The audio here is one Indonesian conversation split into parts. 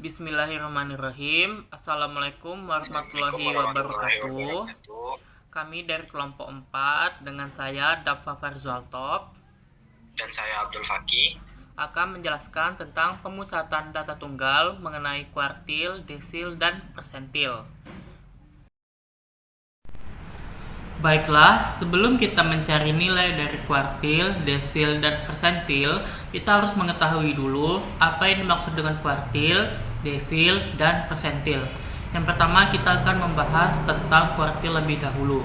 Bismillahirrahmanirrahim. Assalamualaikum warahmatullahi wabarakatuh. Kami dari kelompok 4 dengan saya Dafa Farzaltop Dan saya Abdul Faki akan menjelaskan tentang pemusatan data tunggal mengenai kuartil, desil, dan persentil. Baiklah, sebelum kita mencari nilai dari kuartil, desil, dan persentil, kita harus mengetahui dulu apa yang dimaksud dengan kuartil, desil, dan persentil. Yang pertama, kita akan membahas tentang kuartil lebih dahulu.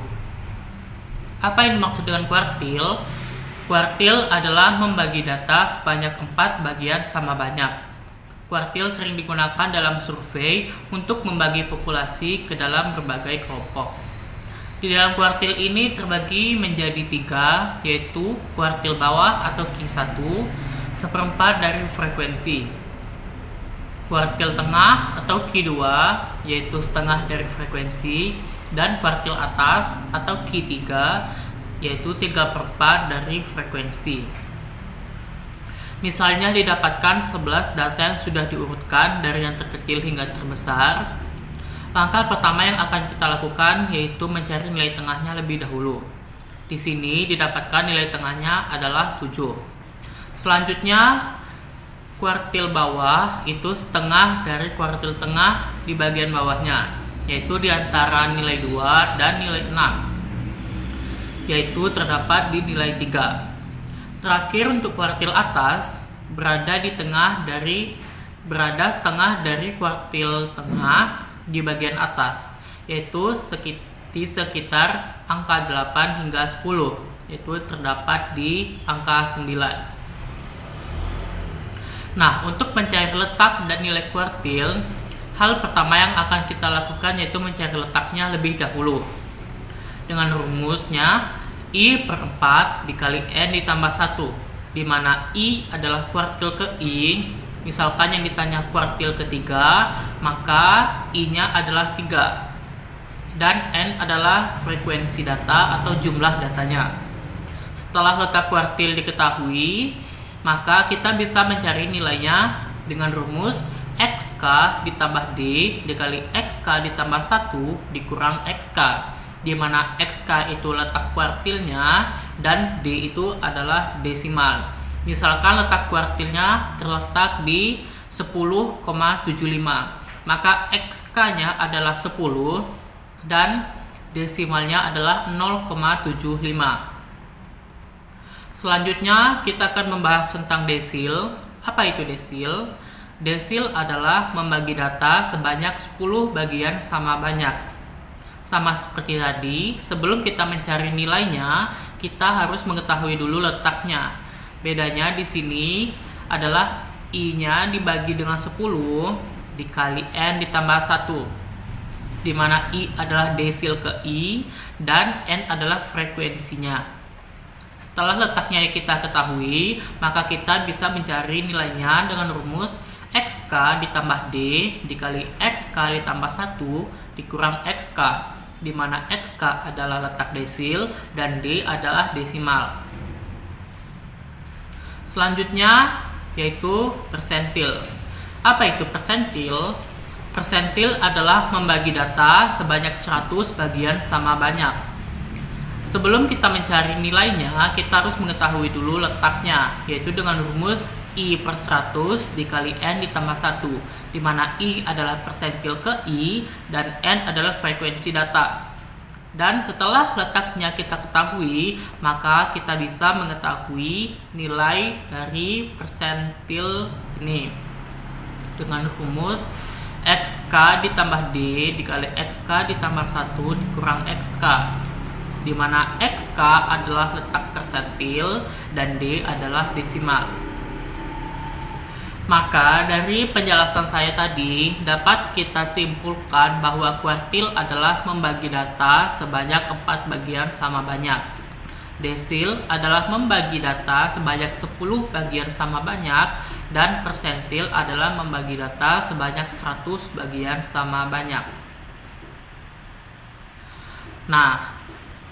Apa yang dimaksud dengan kuartil? Kuartil adalah membagi data sebanyak 4 bagian sama banyak. Kuartil sering digunakan dalam survei untuk membagi populasi ke dalam berbagai kelompok. Di dalam kuartil ini terbagi menjadi 3, yaitu kuartil bawah atau Q1, seperempat dari frekuensi. Kuartil tengah atau Q2, yaitu setengah dari frekuensi, dan kuartil atas atau Q3, yaitu 3/4 dari frekuensi. Misalnya didapatkan 11 data yang sudah diurutkan dari yang terkecil hingga terbesar. Langkah pertama yang akan kita lakukan yaitu mencari nilai tengahnya lebih dahulu. Di sini didapatkan nilai tengahnya adalah 7. Selanjutnya, kuartil bawah itu setengah dari kuartil tengah di bagian bawahnya, yaitu di antara nilai 2 dan nilai 6, yaitu terdapat di nilai 3. Terakhir, untuk kuartil atas berada setengah dari kuartil tengah di bagian atas, yaitu di sekitar angka 8 hingga 10, yaitu terdapat di angka 9. Nah, untuk mencari letak dan nilai kuartil, hal pertama yang akan kita lakukan yaitu mencari letaknya lebih dahulu. Dengan rumusnya I/4 dikali N ditambah 1, di mana I adalah kuartil ke I. Misalkan yang ditanya kuartil ketiga, maka I-nya adalah 3 dan N adalah frekuensi data atau jumlah datanya. Setelah letak kuartil diketahui, maka kita bisa mencari nilainya dengan rumus XK ditambah D dikali XK ditambah 1 dikurang XK, di mana XK itu letak kuartilnya dan D itu adalah desimal. Misalkan letak kuartilnya terletak di 10,75, maka XK-nya adalah 10 dan desimalnya adalah 0,75. Selanjutnya kita akan membahas tentang desil. Apa itu desil? Desil adalah membagi data sebanyak 10 bagian sama banyak. Sama seperti tadi, sebelum kita mencari nilainya, kita harus mengetahui dulu letaknya. Bedanya di sini adalah I-nya dibagi dengan 10 dikali N ditambah 1, di mana I adalah desil ke I dan N adalah frekuensinya. Setelah letaknya kita ketahui, maka kita bisa mencari nilainya dengan rumus XK ditambah D dikali XK ditambah 1 dikurang XK, di mana XK adalah letak desil dan D adalah desimal. Selanjutnya yaitu persentil. Apa itu persentil? Persentil adalah membagi data sebanyak 100 bagian sama banyak. Sebelum kita mencari nilainya, kita harus mengetahui dulu letaknya, yaitu dengan rumus I/100 dikali N ditambah 1, di mana I adalah persentil ke I dan N adalah frekuensi data. Dan setelah letaknya kita ketahui, maka kita bisa mengetahui nilai dari persentil ini dengan rumus XK ditambah D dikali XK ditambah 1 dikurang XK, di mana XK adalah letak persentil dan D adalah desimal. Maka dari penjelasan saya tadi dapat kita simpulkan bahwa kuartil adalah membagi data sebanyak 4 bagian sama banyak. Desil adalah membagi data sebanyak 10 bagian sama banyak, dan persentil adalah membagi data sebanyak 100 bagian sama banyak. Nah,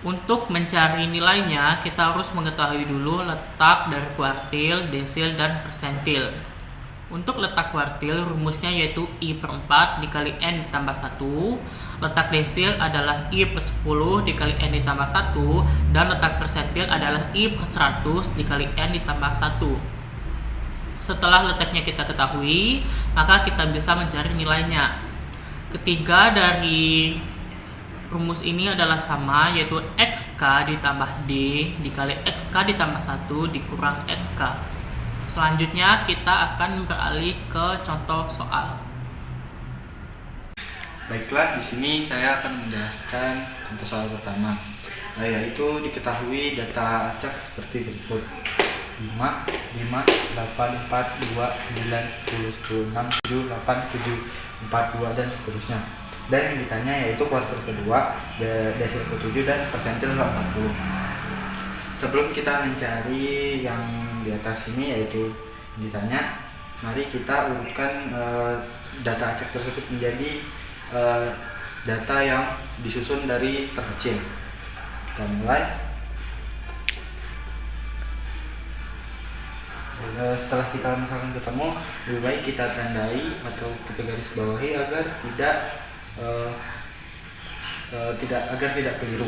untuk mencari nilainya kita harus mengetahui dulu letak dari kuartil, desil, dan persentil. Untuk letak kuartil rumusnya yaitu I per 4 dikali N ditambah 1. Letak desil adalah I per 10 dikali N ditambah 1. Dan letak persentil adalah I per 100 dikali N ditambah 1. Setelah letaknya kita ketahui, maka kita bisa mencari nilainya. Ketiga dari rumus ini adalah sama, yaitu XK ditambah D dikali XK ditambah 1 dikurang XK. Selanjutnya kita akan beralih ke contoh soal. Baiklah, di sini saya akan menjelaskan contoh soal pertama. Yaitu diketahui data acak seperti berikut: 5, 5, 8, 4, 2, 9, 10, 10, 6, 7, 8, 7, 4, 2, dan seterusnya. Dan yang ditanya yaitu kuartil kedua, desil ke-7, dan persentil ke-40. Sebelum kita mencari yang di atas ini yaitu ditanya, mari kita urutkan data acak tersebut menjadi data yang disusun dari terkecil. Kita mulai. Setelah kita misalkan ketemu, lebih baik kita tandai atau kita garis bawahi agar tidak keliru.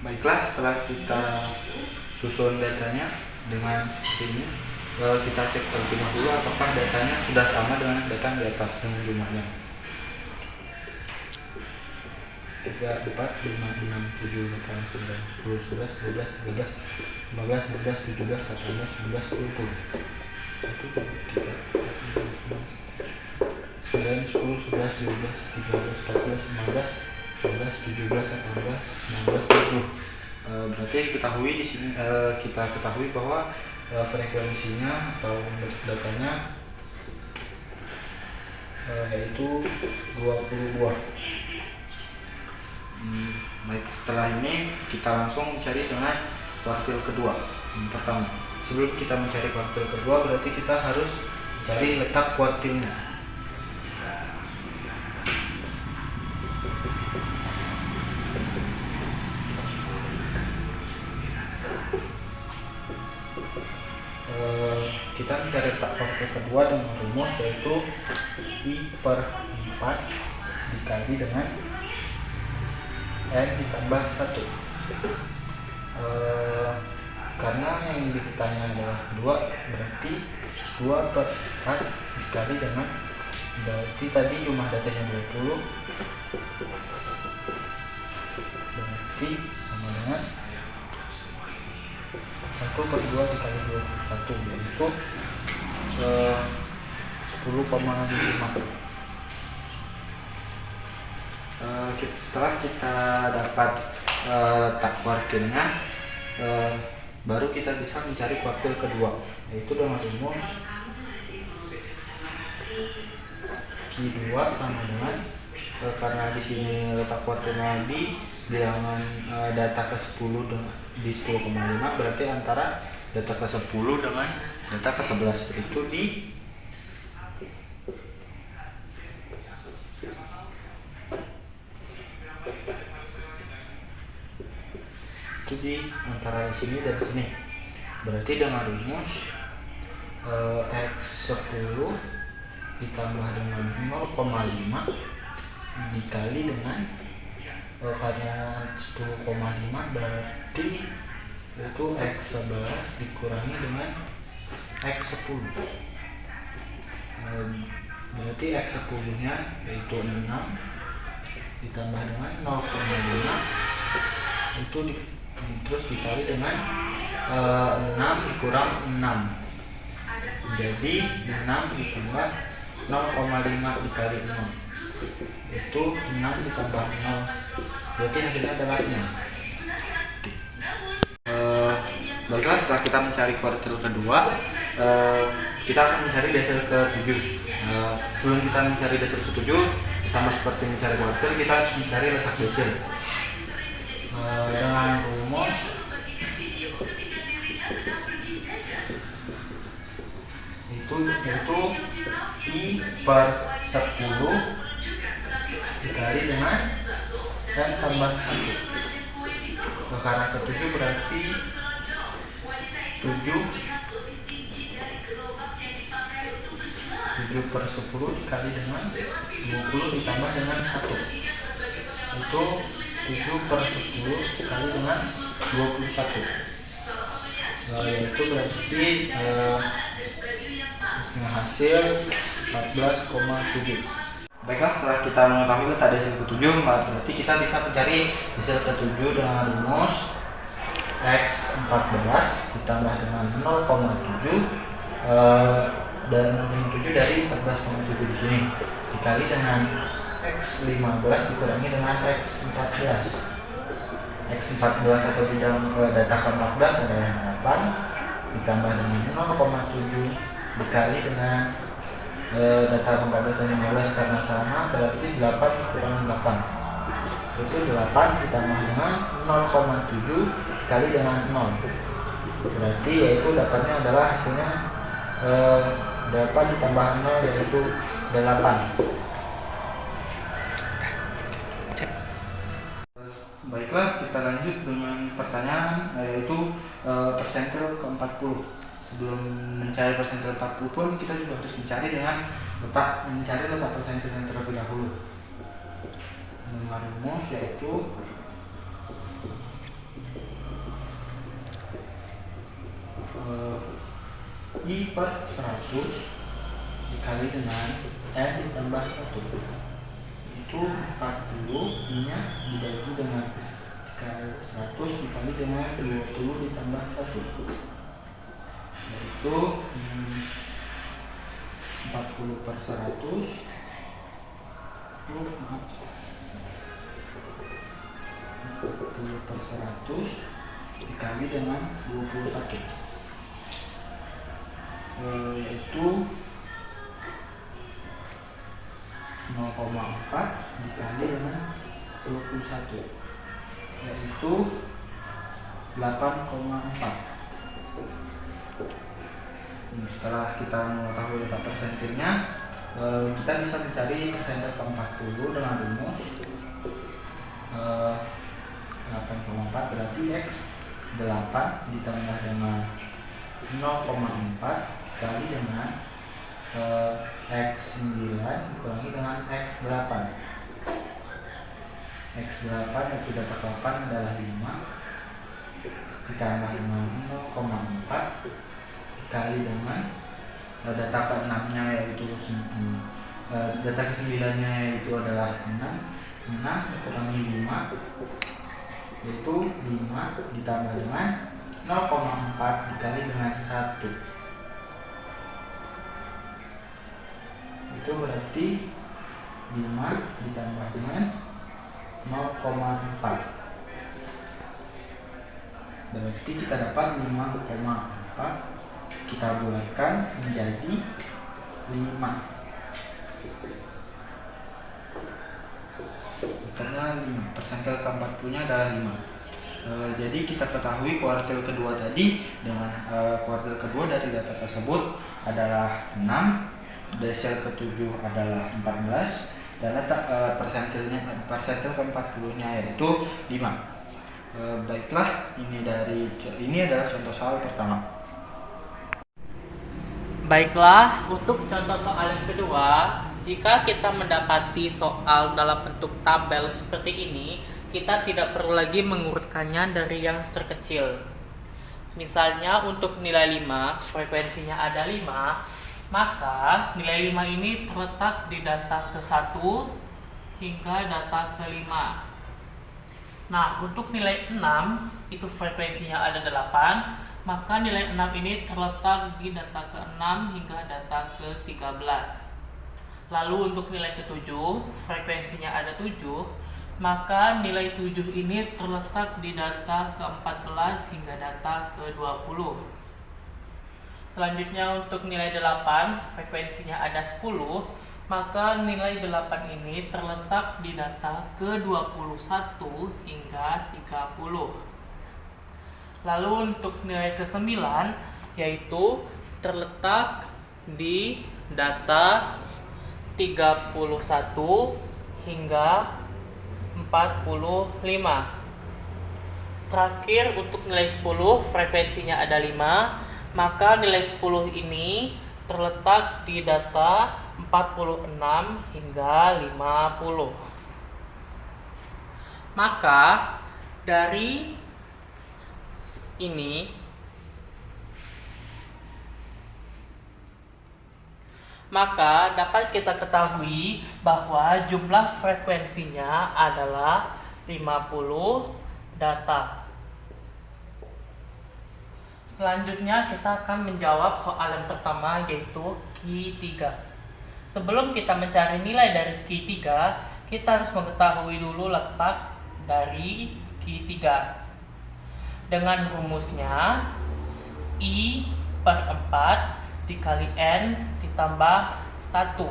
Baiklah, setelah kita susun datanya dengan seperti ini, kita cek terlebih dahulu apakah datanya sudah sama dengan data di atas yang jumlahnya. 3, 4, 5, 6, 7, 8, 9, 10, 11, 12, 13, 15, 16, 17, 18, 19, 20, 9, 10, 11, 12, 13, 14, 15, 16, 17, 18, 19, 20. Berarti diketahui di sini kita ketahui bahwa frekuensinya atau bentuk datanya yaitu 22. Baik, setelah ini kita langsung mencari dengan kuartil kedua. Yang pertama, sebelum kita mencari kuartil kedua, berarti kita harus mencari letak kuartilnya. Kita mencari letak kuartil kedua dengan rumus yaitu I per 4 dikali dengan N ditambah 1. Karena yang ditanya adalah 2, berarti 2 per 4 dikali dengan, berarti tadi jumlah datanya 20, berarti sama dengan 1 per 2 dikali 21, yaitu 10,5. Setelah kita dapat letak kuartilnya, baru kita bisa mencari kuartil kedua, yaitu dengan rumus Q2 sama dengan, karena di sini letak kuartilnya di bilangan data ke 10 di 10,5, berarti antara data ke-10 dengan data ke-11 itu di antara sini dan sini. Berarti dengan rumus X10 ditambah dengan 0,5 dikali dengan karena 10,5 berarti itu X11 dikurangi dengan X10. Berarti X10 nya yaitu 6 ditambah dengan 0,5 itu terus dikali dengan 6 dikurang 6, jadi 6 ditambah 0,5 dikali 0 itu 6 ditambah 0, berarti hasilnya adalah 6. Baiklah, setelah kita mencari kuartil kedua, kita akan mencari desil ke-7. Sebelum kita mencari desil ke-7, sama seperti mencari kuartil, kita harus mencari letak desil dengan rumus yaitu I per 10 dikali dengan dan tambah 1. Karena ke-7 berarti 7 per 10 dikali dengan 20 ditambah dengan 1 itu 7 per 10 dikali dengan 21, yaitu berarti hasil 14,7. Baiklah, setelah kita mengetahui letak desil ke-7, berarti kita bisa mencari desil ke-7 dengan rumus X14 ditambah dengan 0,7 dan 7 dari 14,7 di sini dikali dengan X15 dikurangi dengan X14. X14 atau di dalam data ke-14 adalah 8 ditambah dengan 0,7 dikali dengan data ke-14 dan 15 karena sama, berarti 8 kurang 8 itu 8 ditambah dengan 0,7 dikali dengan 0, berarti yaitu dapatnya adalah hasilnya 8 ditambah 0 yaitu 8. Baiklah, kita lanjut dengan pertanyaan yaitu persentil ke-40. Sebelum mencari persentil 40 pun kita juga harus mencari letak persentil yang terlebih dahulu dengan rumus yaitu I per 100 dikali dengan N ditambah 1 itu 40 nya dibagi dengan 100 dikali dengan 20 ditambah 1 yaitu 40 per 100 dikali dengan 21 yaitu 0,4 dikali dengan 21 yaitu 8,4. Setelah kita mengetahui letak persentilnya, kita bisa mencari persentil ke-40 dengan rumus 8,4 berarti X 8 ditambah dengan 0,4 dikali dengan X 9 dikurangi dengan X 8. X 8 yaitu data ke-8 adalah 5 ditambah dengan 0,4 dikali dengan data ke-6 nya yaitu data ke-9 nya yaitu adalah 6 dikurangi 5 yaitu 5 ditambah dengan 0,4 dikali dengan 1 itu berarti 5 ditambah dengan 0,4 berarti kita dapat 5,4 kita bulatkan menjadi 5 karena 5 persentil ke-40 nya adalah 5. Jadi kita ketahui kuartil kedua tadi dengan kuartil kedua dari data tersebut adalah 6, desil ke-7 adalah 14, dan letak persentil ke-40-nya yaitu 5. Baiklah, ini adalah contoh soal pertama. Baiklah, untuk contoh soal yang kedua, jika kita mendapati soal dalam bentuk tabel seperti ini, kita tidak perlu lagi mengurutkannya dari yang terkecil. Misalnya untuk nilai 5, frekuensinya ada 5, maka nilai 5 ini terletak di data ke-1 hingga data ke-5. Nah, untuk nilai 6, itu frekuensinya ada 8, maka nilai 6 ini terletak di data ke-6 hingga data ke-13. Lalu untuk nilai ke-7, frekuensinya ada 7, maka nilai 7 ini terletak di data ke-14 hingga data ke-20. Selanjutnya untuk nilai 8, frekuensinya ada 10, maka nilai 8 ini terletak di data ke-21 hingga 30. Lalu untuk nilai ke-9, yaitu terletak di data 31 hingga 45. Terakhir untuk nilai 10, frekuensinya ada 5, maka nilai 10 ini terletak di data 46 hingga 50. Maka dari ini dapat kita ketahui bahwa jumlah frekuensinya adalah 50 data. Selanjutnya kita akan menjawab soal yang pertama, yaitu Q3. Sebelum kita mencari nilai dari Q3, kita harus mengetahui dulu letak dari Q3. Dengan rumusnya I per 4 dikali N ditambah 1.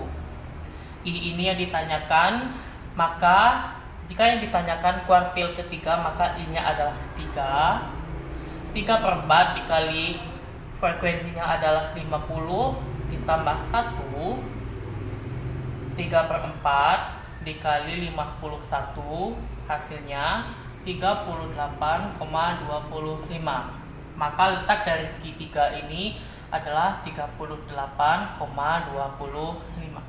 I ini yang ditanyakan, maka jika yang ditanyakan kuartil ketiga, maka I nya adalah 3. 3 per 4 dikali frekuensinya adalah 50 ditambah 1. 3 per 4 dikali 51, hasilnya 38,25. Maka letak dari Q3 ini adalah 38,25.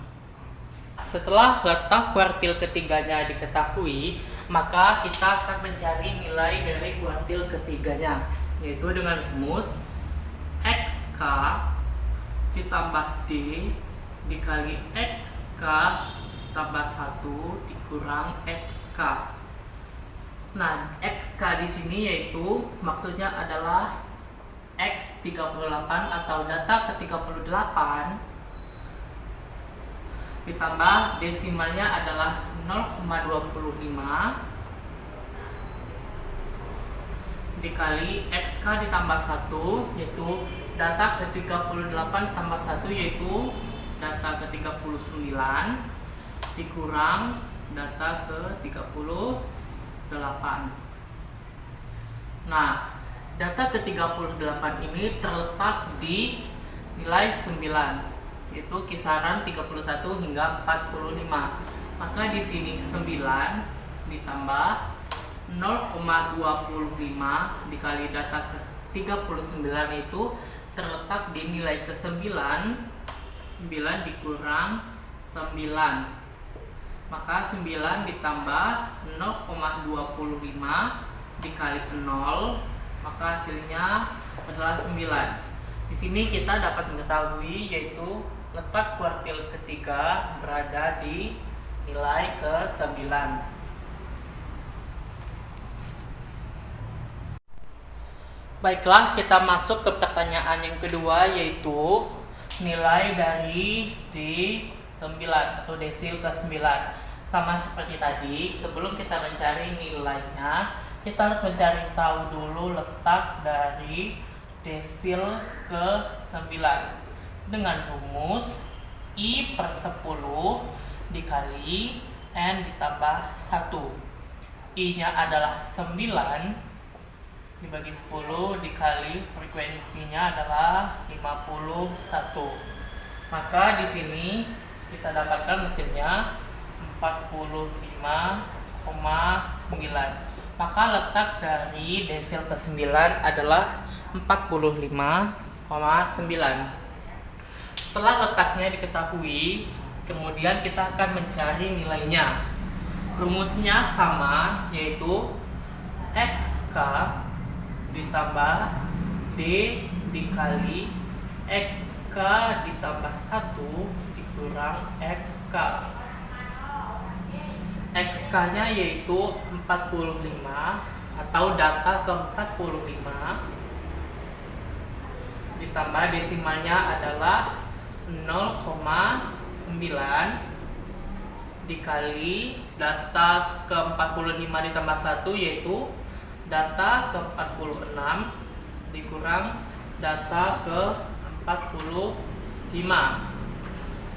Setelah letak kuartil ketiganya diketahui, maka kita akan mencari nilai dari kuartil ketiganya, yaitu dengan rumus XK ditambah D dikali XK tambah 1 dikurang XK. Nah, XK di sini yaitu maksudnya adalah X38 atau data ke-38 ditambah desimalnya adalah 0,25 dikali XK ditambah 1, yaitu data ke-38 tambah 1 yaitu data ke-39 dikurang data ke-38. Nah, data ke-38 ini terletak di nilai 9, yaitu kisaran 31 hingga 45. Maka di sini 9 ditambah 0,25 dikali data ke-39 itu terletak di nilai ke-9, 9 dikurang 9. Maka 9 ditambah 0,25 dikali 0, maka hasilnya adalah 9. Di sini kita dapat mengetahui yaitu letak kuartil ketiga berada di nilai ke-9. Baiklah, kita masuk ke pertanyaan yang kedua, yaitu nilai dari D9 atau desil ke-9. Sama seperti tadi, sebelum kita mencari nilainya, kita harus mencari tahu dulu letak dari desil ke-9 dengan rumus I per 10 dikali N ditambah 1. I nya adalah 9, dibagi 10 dikali frekuensinya adalah 51. Maka di sini kita dapatkan hasilnya 45,9. Maka letak dari desil ke-9 adalah 45,9. Setelah letaknya diketahui, kemudian kita akan mencari nilainya. Rumusnya sama, yaitu XK ditambah D dikali XK ditambah 1 dikurang XK. XK-nya yaitu 45 atau data ke-45 ditambah desimalnya adalah 0,9 dikali data ke-45 ditambah 1 yaitu data ke-46 dikurang data ke-45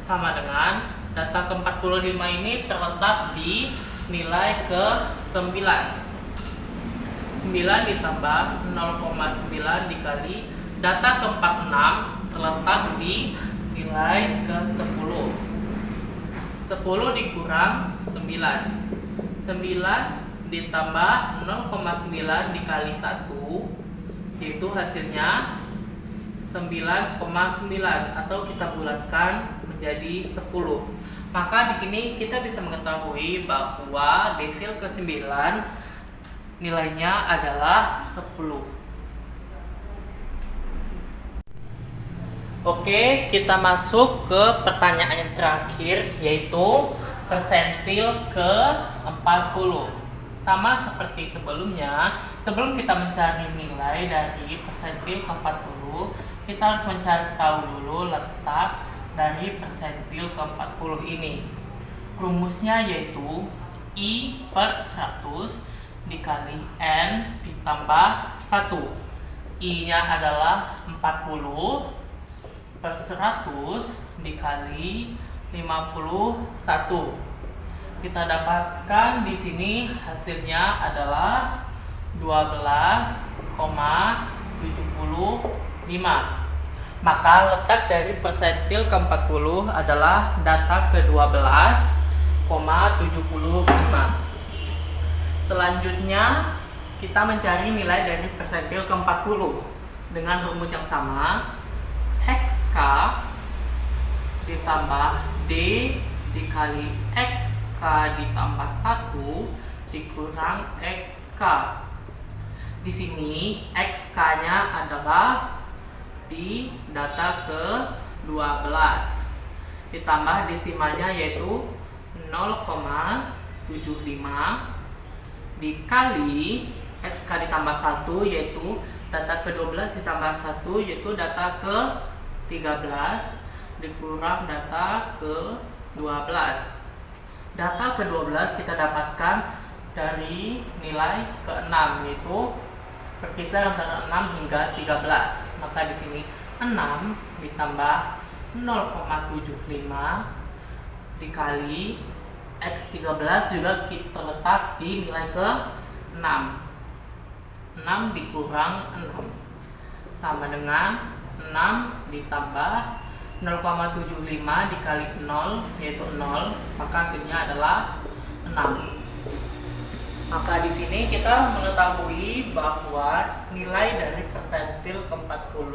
sama dengan data ke-45 ini terletak di nilai ke-9. 9 ditambah 0,9 dikali data ke-46 terletak di nilai ke-10. 10 dikurang 9. 9 ditambah 0,9 dikali 1 yaitu hasilnya 9,9 atau kita bulatkan menjadi 10. Maka di sini kita bisa mengetahui bahwa desil ke-9 nilainya adalah 10. Oke, kita masuk ke pertanyaan yang terakhir, yaitu persentil ke-40. Sama seperti sebelumnya, sebelum kita mencari nilai dari persentil ke-40, kita harus mencari tahu dulu letak dari persentil ke-40 ini. Rumusnya yaitu I per 100 dikali N ditambah 1. I-nya adalah 40 per 100 dikali 51. Kita dapatkan di sini hasilnya adalah 12,75. Maka letak dari persentil ke-40 adalah data ke-12,75. Selanjutnya kita mencari nilai dari persentil ke-40 dengan rumus yang sama. XK ditambah D dikali XK ditambah 1 dikurang XK. Di sini XK-nya adalah di data ke-12 ditambah desimalnya yaitu 0,75 dikali XK ditambah 1 yaitu data ke-12 ditambah 1 yaitu data ke-13 dikurang data ke-12. Data ke-12 kita dapatkan dari nilai ke-6 yaitu berkisar antara 6 hingga 13. Maka di sini 6 ditambah 0,75 dikali X13 juga terletak di nilai ke-6. 6 dikurang 6 sama dengan 6 ditambah 0,75 dikali 0 yaitu 0, maka hasilnya adalah 6. Maka di sini kita mengetahui bahwa nilai dari persentil ke-40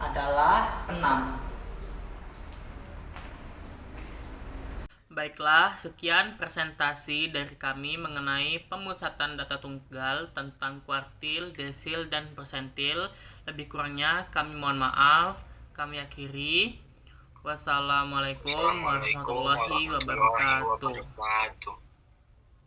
adalah 6. Baiklah, sekian presentasi dari kami mengenai pemusatan data tunggal tentang kuartil, desil, dan persentil. Lebih kurangnya kami mohon maaf. Kami akhiri. Wassalamualaikum warahmatullahi wabarakatuh.